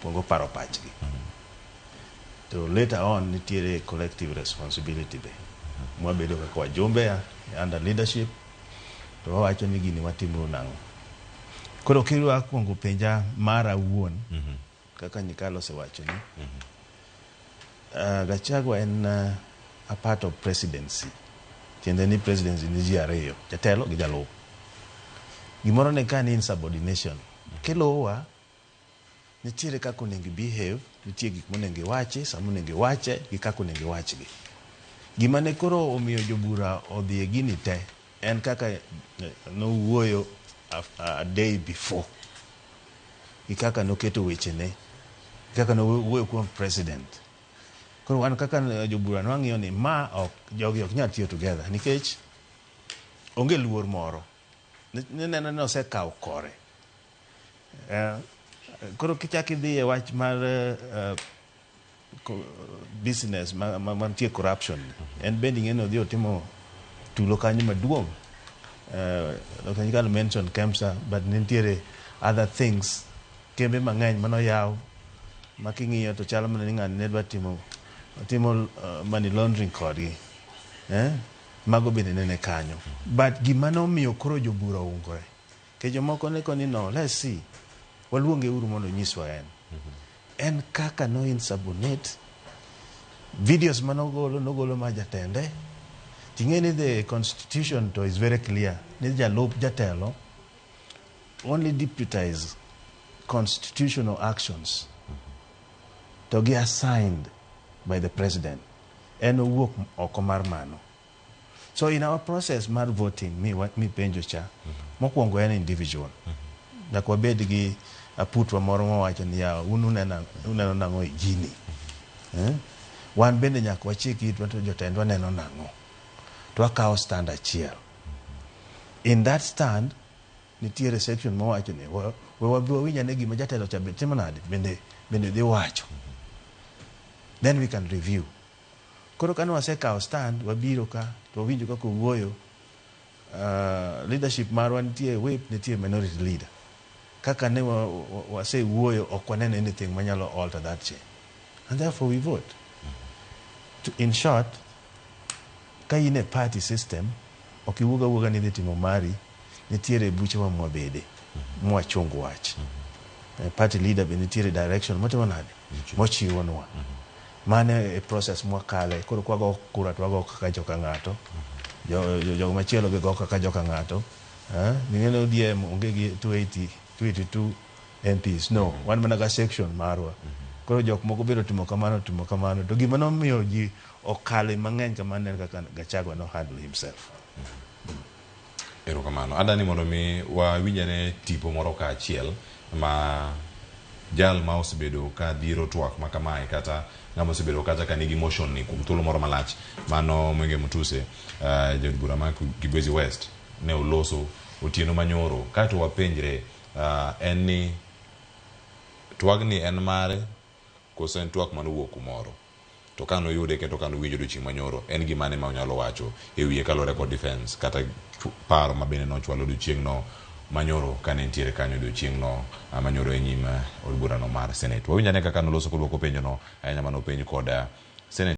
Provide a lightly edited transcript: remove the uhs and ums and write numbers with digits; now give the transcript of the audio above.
kuongo paro pachgi. To later on nitiere collective responsibility be. Mwabedo kaka wajumbe under leadership to wawacho ni gini watimo nang'o. Koro kirwa kuongo penja mara wuon kaka Nyikalo osewacho ni Gachagua en a part of presidency. Tiende ni presidency ni ji ariyo, jatelo gi jalup. Gimoro ne ka ni insubordination. Kelowa nitiere kako onego behave, nitiere gik monego iwachi, sama onego iwache gi kako onego iwachgi. Gima ne koro omiyo jobura odhi e gini te en kaka nowuoyo a day before. Gi kaka noketo wechene, kaka nowuoyo kuom president. Koro wan kaka jobura nwang'iyo ni ma jogi ok nyal tiyo together nikech onge luor moro. Neno ni osekawo kore. Koro kichaki dhi e wach mar business mantie corruption, en bende ng'eno odhi otimo tulo kanyo maduong'. Dr. Nyikalo mention KEMSA, but nitiere other things kembe mang'eny manoyaw making'iyo to chalo mana ni ng'ani ne dwa timo money laundering kodgi. Mago bende nene kanyo. But gima nomiyo koro jobura ungore. Ke jomoko ne koni no, let's see. Waluonge uru mondo nyiswa en. En kaka no insubordinate. Videos nogolo ma jatende. Ting'eni the constitution to is very clear. Ni jalup jatelo only deputize constitutional actions to be assigned by the president. En owuok oko mar mano. So in our process mar voting, mi penjo cha, mokwongo en individual. Nyaka wabed gi aputwa moro mawacho ni ya uneno nang'o e gini. Wan bende nyaka wachiki itwa to jotendwa neno nang'o. To wakawo stand achiel. In that stand, nitiere section mawacho ni we wabiro ne gima jatelo cha timo nade bende dhi wacho. Then we can review. Koro kano wasekawo stand, wabiro ka to winjo kaka wuoyo. Leadership marwa nitie whip, nitie minority leader. Kaka ne wase wuoyo ok waneno anything manyalo alter that change. And therefore we vote. In short, ka in a party system, ok iwuoga ni dhi timo mari, nitiere buche wa mwabede, mwachungu wach. Party leader be nitiere direction, motimo nade? Mochiwo nwa. Mane a process mwakale, koro kwago kura twago kaka joka ng'ato. Jogo machielo be go kaka joka ng'ato. Ning'eno ODM onge gi 282 MPs. No, wan mana ga section marwa. Koro jok moko biro timo kamano. To gima nomiyo ji okale mang'eny kamano en kaka Gachagua no handle himself. Erokamano. Adani mondo mi wawinjane tipo moro ka achiel ma jal ma osebedo ka dhiro twak ma kamae kata ng'ama osebedo kata ka nigi motion ni kuom thuolo moro malach mano Mwenge Mutuse jod bura ma Kibwezi West ne oloso otieno manyoro kato wapenjre en ni twagni en mare koso en twak manowuok kumoro to kano yude kendo kano winjo dochieng' manyoro en gimane ma onyalo wacho e wiye kalore kod defense kata paro mabende nochwalo dochieng' no manyoro kane ntiere kanyo dochieng' no manyoro e nyim od bura no mar Senate. Wawinjane kaka noloso kodwoko penjo no ahinya mano penj kod Senate